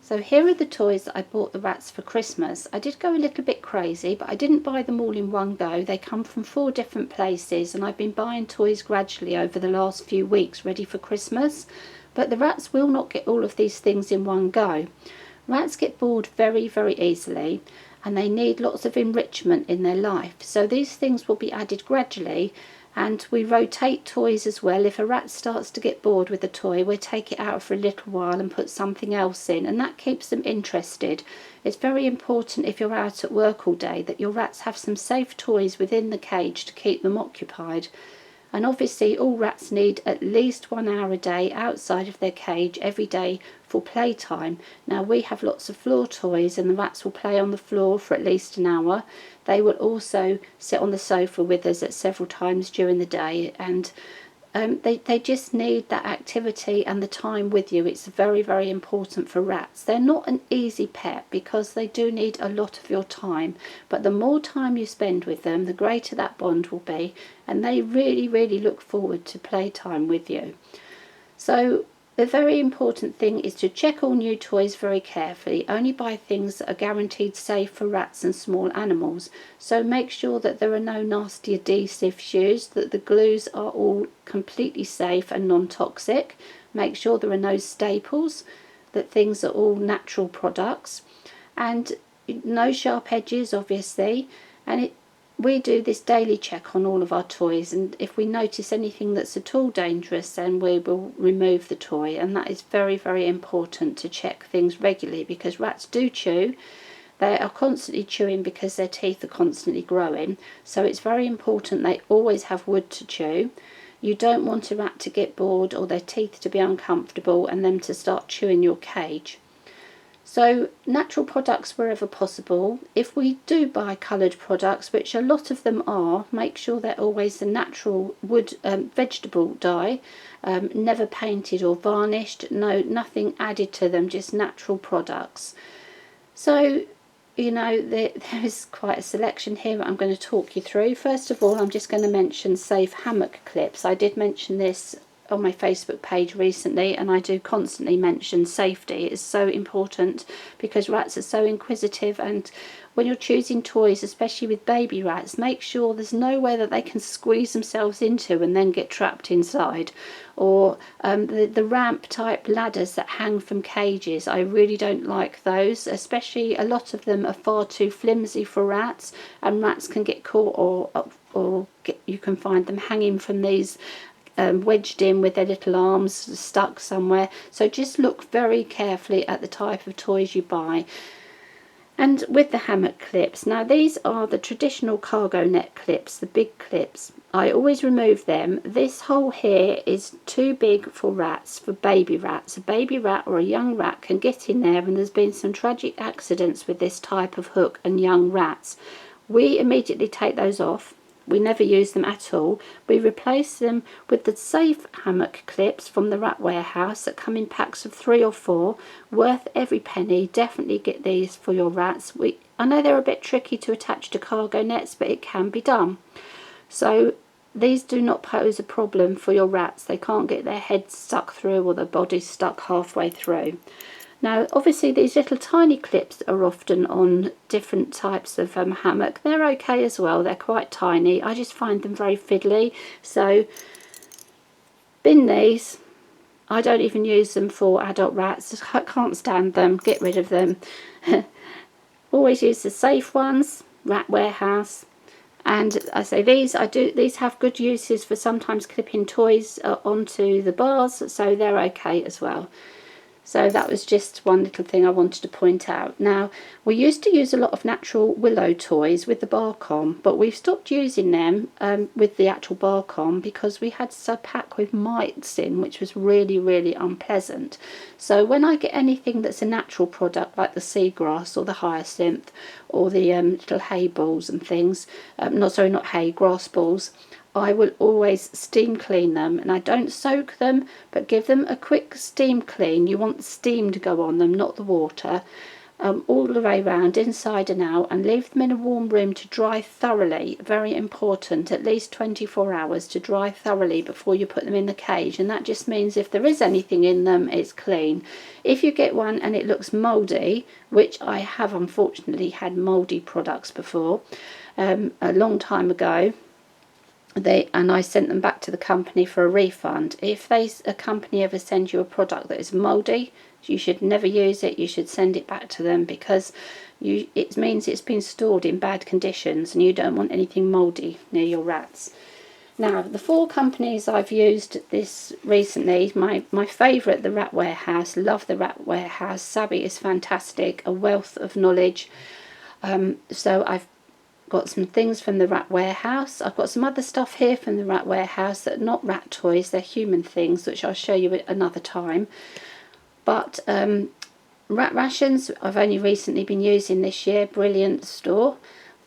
So here are the toys that I bought the rats for Christmas. I did go a little bit crazy, but I didn't buy them all in one go. They come from 4 different places, and I've been buying toys gradually over the last few weeks ready for Christmas. But the rats will not get all of these things in one go. Rats get bored very, very easily, and they need lots of enrichment in their life. So these things will be added gradually. And we rotate toys as well. If a rat starts to get bored with a toy, we'll take it out for a little while and put something else in, and that keeps them interested. It's very important if you're out at work all day that your rats have some safe toys within the cage to keep them occupied. And obviously all rats need at least 1 hour a day outside of their cage every day for playtime. Now we have lots of floor toys, and the rats will play on the floor for at least an hour. They will also sit on the sofa with us at several times during the day, and they just need that activity and the time with you. It's very, very important for rats. They're not an easy pet because they do need a lot of your time, but the more time you spend with them, the greater that bond will be, and they really, really look forward to playtime with you. So the very important thing is to check all new toys very carefully. Only buy things that are guaranteed safe for rats and small animals. So make sure that there are no nasty adhesives used, that the glues are all completely safe and non-toxic. Make sure there are no staples, that things are all natural products, and no sharp edges obviously. And we do this daily check on all of our toys, and if we notice anything that's at all dangerous, then we will remove the toy. And that is very, very important, to check things regularly, because rats do chew. They are constantly chewing because their teeth are constantly growing, so it's very important they always have wood to chew. You don't want a rat to get bored or their teeth to be uncomfortable and them to start chewing your cage. So natural products wherever possible. If we do buy coloured products, which a lot of them are, make sure they're always the natural wood vegetable dye, never painted or varnished, nothing added to them, just natural products. So you know, there is quite a selection here that I'm going to talk you through. First of all, I'm just going to mention safe hammock clips. I did mention this on my Facebook page recently, and I do constantly mention safety. It's so important because rats are so inquisitive, and when you're choosing toys, especially with baby rats, make sure there's nowhere that they can squeeze themselves into and then get trapped inside. Or the ramp type ladders that hang from cages, I really don't like those, especially a lot of them are far too flimsy for rats, and rats can get caught, or you can find them hanging from these wedged in with their little arms stuck somewhere. So just look very carefully at the type of toys you buy. And with the hammock clips, now these are the traditional cargo net clips, the big clips. I always remove them. This hole here is too big for rats, for baby rats. A baby rat or a young rat can get in there, and there's been some tragic accidents with this type of hook and young rats. We immediately take those off. We never use them at all. We replace them with the safe hammock clips from the Rat Warehouse that come in packs of 3 or 4, worth every penny. Definitely get these for your rats. I know they're a bit tricky to attach to cargo nets, but it can be done. So these do not pose a problem for your rats. They can't get their heads stuck through or their bodies stuck halfway through. Now obviously these little tiny clips are often on different types of hammock. They're okay as well, they're quite tiny. I just find them very fiddly, so bin these. I don't even use them for adult rats. I can't stand them, get rid of them. Always use the safe ones, Rat Warehouse. And I say these have good uses for sometimes clipping toys onto the bars, so they're okay as well. So that was just one little thing I wanted to point out. Now, we used to use a lot of natural willow toys with the bark on, but we've stopped using them with the actual bark on because we had a pack with mites in, which was really, really unpleasant. So when I get anything that's a natural product, like the seagrass or the hyacinth or the little hay balls and things, not hay, grass balls, I will always steam clean them, and I don't soak them, but give them a quick steam clean. You want the steam to go on them, not the water. all the way round, inside and out, and leave them in a warm room to dry thoroughly. Very important, at least 24 hours to dry thoroughly before you put them in the cage, and that just means if there is anything in them, it's clean. If you get one and it looks mouldy, which I have unfortunately had mouldy products before, a long time ago, and I sent them back to the company for a refund. If a company ever sends you a product that is mouldy, you should never use it. You should send it back to them, because it means it's been stored in bad conditions, and you don't want anything mouldy near your rats. Now, the 4 companies I've used this recently, my favourite, the Rat Warehouse. Love the Rat Warehouse. Sabby is fantastic, a wealth of knowledge. So I've got some things from the Rat Warehouse. I've got some other stuff here from the Rat Warehouse that are not rat toys, they're human things, which I'll show you another time. But Rat Rations I've only recently been using this year, brilliant store.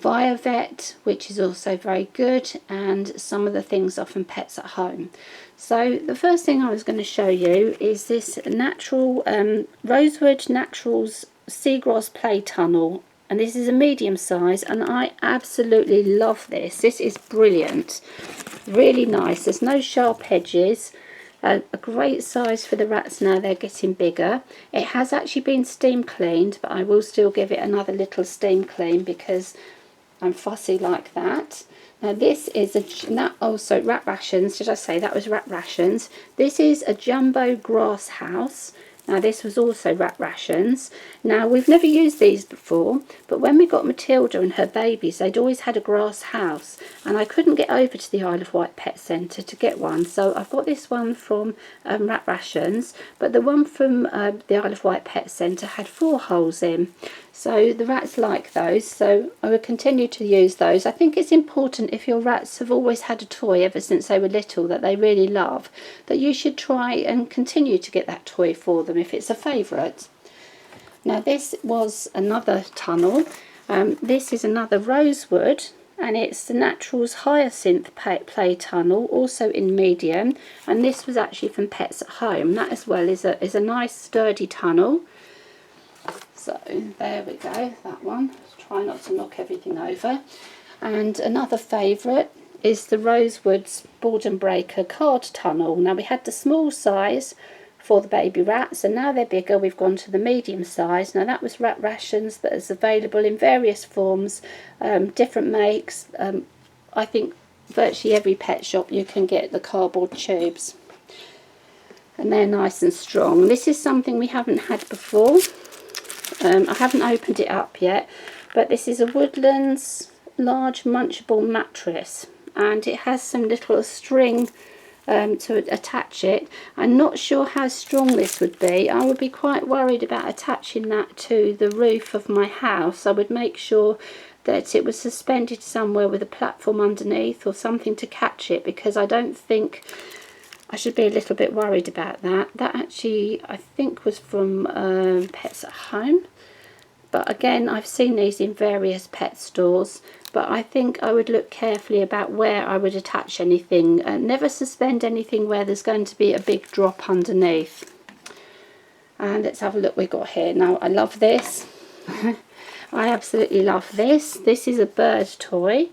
Viovet, which is also very good, and some of the things are from Pets at Home. So the first thing I was going to show you is this natural Rosewood Naturals Seagrass Play Tunnel. And this is a medium size, and I absolutely love this. This is brilliant, really nice. There's no sharp edges. A great size for the rats now they're getting bigger. It has actually been steam cleaned, but I will still give it another little steam clean because I'm fussy like that. Now this is also Rat Rations. Did I say that was Rat Rations? This is a jumbo grass house. Now this was also Rat Rations. Now we've never used these before, but when we got Matilda and her babies, they'd always had a grass house, and I couldn't get over to the Isle of Wight Pet Centre to get one. So I've got this one from Rat Rations, but the one from the Isle of Wight Pet Centre had 4 holes in. So the rats like those, so I will continue to use those. I think it's important, if your rats have always had a toy ever since they were little that they really love, that you should try and continue to get that toy for them if it's a favourite. Now this was another tunnel. This is another Rosewood, and it's the Naturals Hyacinth Play Tunnel, also in medium, and this was actually from Pets at Home. That as well is a nice sturdy tunnel. So there we go, that one. Try not to knock everything over. And another favourite is the Rosewoods Boredom Breaker Card Tunnel. Now we had the small size for the baby rats, and now they're bigger, we've gone to the medium size. Now that was Rat Rations, that is available in various forms, different makes. I think virtually every pet shop you can get the cardboard tubes, and they're nice and strong. This is something we haven't had before. I haven't opened it up yet, but this is a Woodlands large munchable mattress, and it has some little string to attach it. I'm not sure how strong this would be. I would be quite worried about attaching that to the roof of my house. I would make sure that it was suspended somewhere with a platform underneath or something to catch it, because I don't think I should be a little bit worried about that. That actually, I think, was from Pets at Home. But again, I've seen these in various pet stores. But I think I would look carefully about where I would attach anything. Never suspend anything where there's going to be a big drop underneath. And let's have a look what we've got here. Now, I love this. I absolutely love this. This is a bird toy.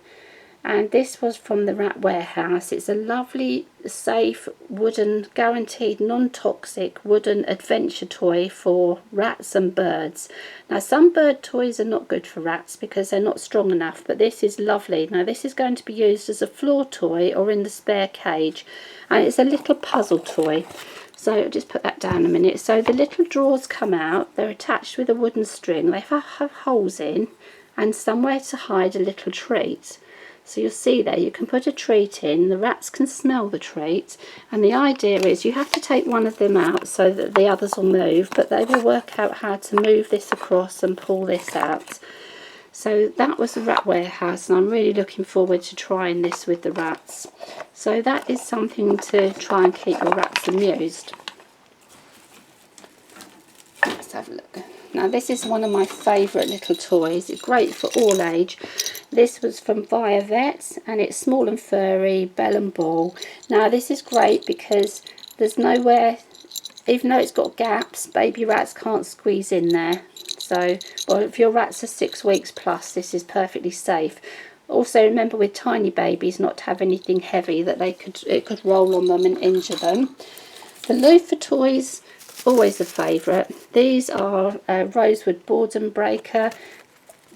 And this was from the Rat Warehouse. It's a lovely, safe, wooden, guaranteed non-toxic wooden adventure toy for rats and birds. Now some bird toys are not good for rats because they're not strong enough, but this is lovely. Now this is going to be used as a floor toy or in the spare cage, and it's a little puzzle toy. So I'll just put that down a minute. So the little drawers come out, they're attached with a wooden string, they have holes in and somewhere to hide a little treat. So you'll see there, you can put a treat in, the rats can smell the treat, and the idea is you have to take one of them out so that the others will move, but they will work out how to move this across and pull this out. So that was the Rat Warehouse, and I'm really looking forward to trying this with the rats. So that is something to try and keep your rats amused. Let's have a look. Now this is one of my favourite little toys. It's great for all age. This was from Viovet, and it's small and furry, bell and ball. Now this is great because there's nowhere, even though it's got gaps, baby rats can't squeeze in there. So, well, if your rats are 6 weeks plus, this is perfectly safe. Also, remember with tiny babies not to have anything heavy that it could roll on them and injure them. The loofah toys, always a favourite. These are rosewood boredom breaker.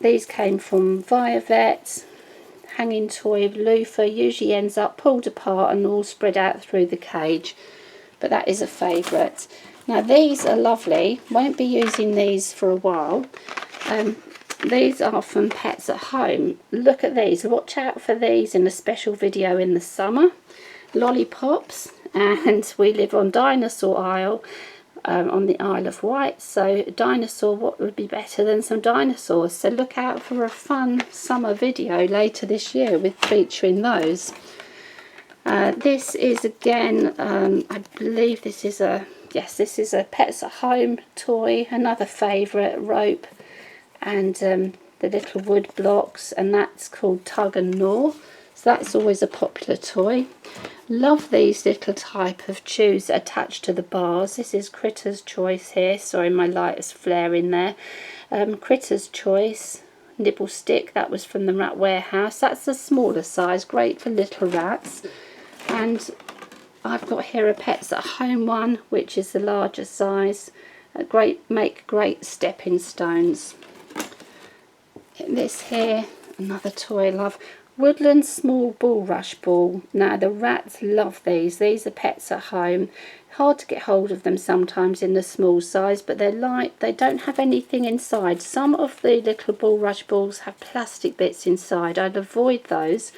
These came from Viovet. Hanging toy loofah, usually ends up pulled apart and all spread out through the cage, but that is a favourite. Now these are lovely, won't be using these for a while. These are from Pets at Home. Look at these, watch out for these in a special video in the summer. Lollipops, and we live on Dinosaur Isle, on the Isle of Wight, so dinosaur, what would be better than some dinosaurs? So look out for a fun summer video later this year with featuring those. This is again, I believe this is a, yes, this is a Pets at Home toy, another favourite, rope and the little wood blocks, and that's called Tug and Gnaw. So that's always a popular toy. Love these little type of chews attached to the bars. This is Critters Choice here. Sorry, my light is flaring there. Critters Choice Nibble Stick. That was from the Rat Warehouse. That's the smaller size. Great for little rats. And I've got here a Pets at Home one, which is the larger size. Make great stepping stones. This here, another toy I love. Woodland small bulrush ball. Now the rats love these. These are Pets at Home. Hard to get hold of them sometimes in the small size, but they're light. They don't have anything inside. Some of the little bulrush balls have plastic bits inside. I'd avoid those.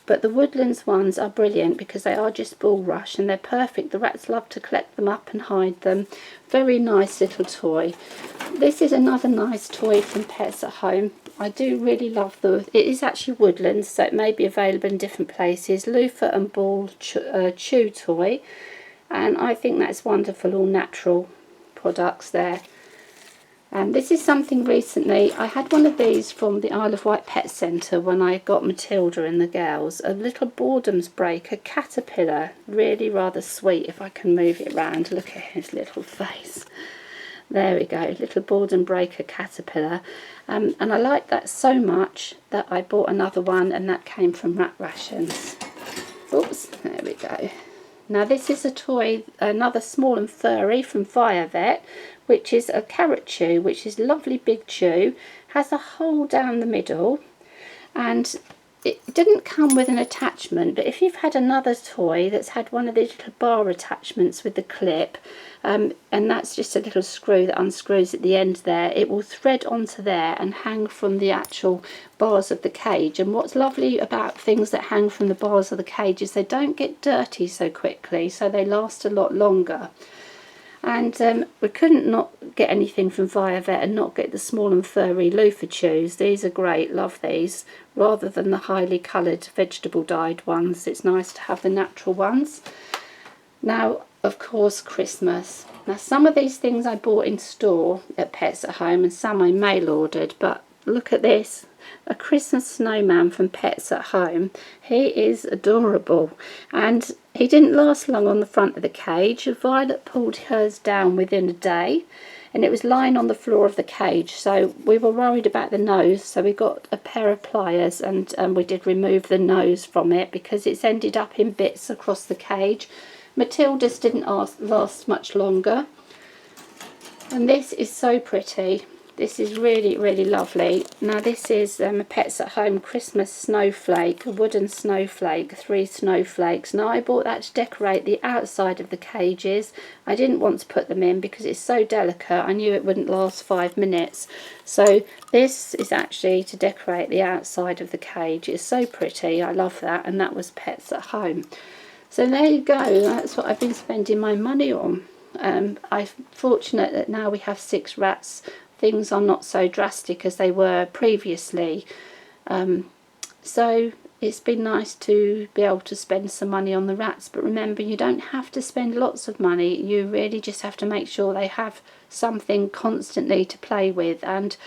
But the Woodlands ones are brilliant because they are just bulrush and they're perfect. The rats love to collect them up and hide them. Very nice little toy. This is another nice toy from Pets at Home. I do really love it is actually Woodlands, so it may be available in different places. Loofah and ball chew toy, and I think that's wonderful, all natural products there. And this is something recently, I had one of these from the Isle of Wight Pet Centre when I got Matilda and the girls, a little boredom's breaker caterpillar, really rather sweet. If I can move it around, look at his little face. There we go, little boredom breaker caterpillar. And I liked that so much that I bought another one, and that came from Rat Rations. Oops, there we go. Now this is a toy, another small and furry from Viovet, which is a carrot chew, which is lovely big chew, has a hole down the middle, and it didn't come with an attachment, but if you've had another toy that's had one of these little bar attachments with the clip, and that's just a little screw that unscrews at the end there, it will thread onto there and hang from the actual bars of the cage. And what's lovely about things that hang from the bars of the cage is they don't get dirty so quickly, so they last a lot longer. And we couldn't not get anything from Viovet and not get the small and furry loofah chews. These are great, love these, rather than the highly coloured vegetable dyed ones. It's nice to have the natural ones. Now, of course, Christmas. Now, some of these things I bought in store at Pets at Home and some I mail ordered, but look at this. A Christmas snowman from Pets at Home. He is adorable, and he didn't last long on the front of the cage. Violet pulled hers down within a day, and it was lying on the floor of the cage, so we were worried about the nose, so we got a pair of pliers and we did remove the nose from it because it's ended up in bits across the cage. Matilda's didn't last much longer, and this is so pretty. This is really, really lovely. Now this is a Pets at Home Christmas snowflake, a wooden snowflake, 3 snowflakes. Now I bought that to decorate the outside of the cages. I didn't want to put them in because it's so delicate. I knew it wouldn't last 5 minutes. So this is actually to decorate the outside of the cage. It's so pretty. I love that. And that was Pets at Home. So there you go. That's what I've been spending my money on. I'm fortunate that now we have 6 rats. Things are not so drastic as they were previously, so it's been nice to be able to spend some money on the rats. But remember, you don't have to spend lots of money. You really just have to make sure they have something constantly to play with. And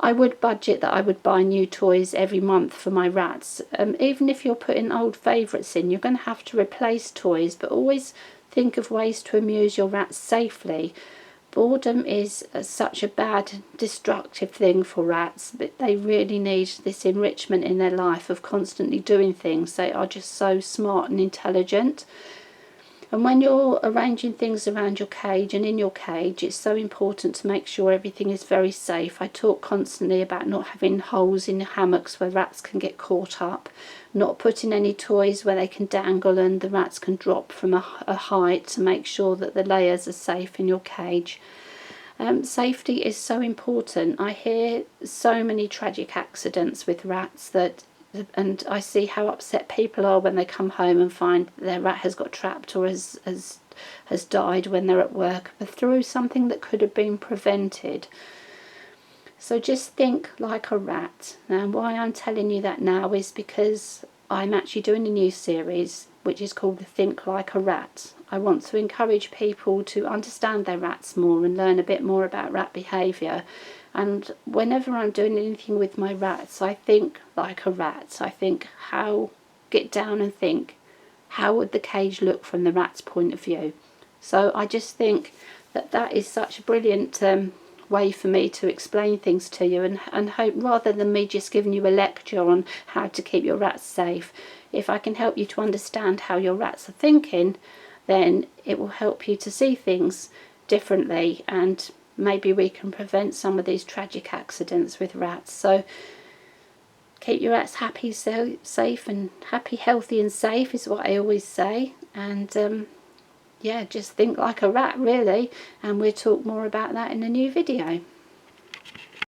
I would budget that I would buy new toys every month for my rats. Even if you're putting old favourites in, you're going to have to replace toys, but always think of ways to amuse your rats safely. Boredom is such a bad, destructive thing for rats, but they really need this enrichment in their life of constantly doing things. They are just so smart and intelligent. And when you're arranging things around your cage and in your cage, it's so important to make sure everything is very safe. I talk constantly about not having holes in hammocks where rats can get caught up, not putting any toys where they can dangle and the rats can drop from a height, to make sure that the layers are safe in your cage. Safety is so important. I hear so many tragic accidents with rats and I see how upset people are when they come home and find their rat has got trapped or has died when they're at work, but through something that could have been prevented. So just think like a rat. Now, why I'm telling you that now is because I'm actually doing a new series which is called Think Like a Rat. I want to encourage people to understand their rats more and learn a bit more about rat behaviour. And whenever I'm doing anything with my rats, I think like a rat. I think get down and think, how would the cage look from the rat's point of view? So I just think that is such a brilliant way for me to explain things to you, and hope, rather than me just giving you a lecture on how to keep your rats safe, if I can help you to understand how your rats are thinking, then it will help you to see things differently, and maybe we can prevent some of these tragic accidents with rats. So keep your rats happy, safe and happy, healthy and safe is what I always say. And yeah, just think like a rat really, and we'll talk more about that in a new video.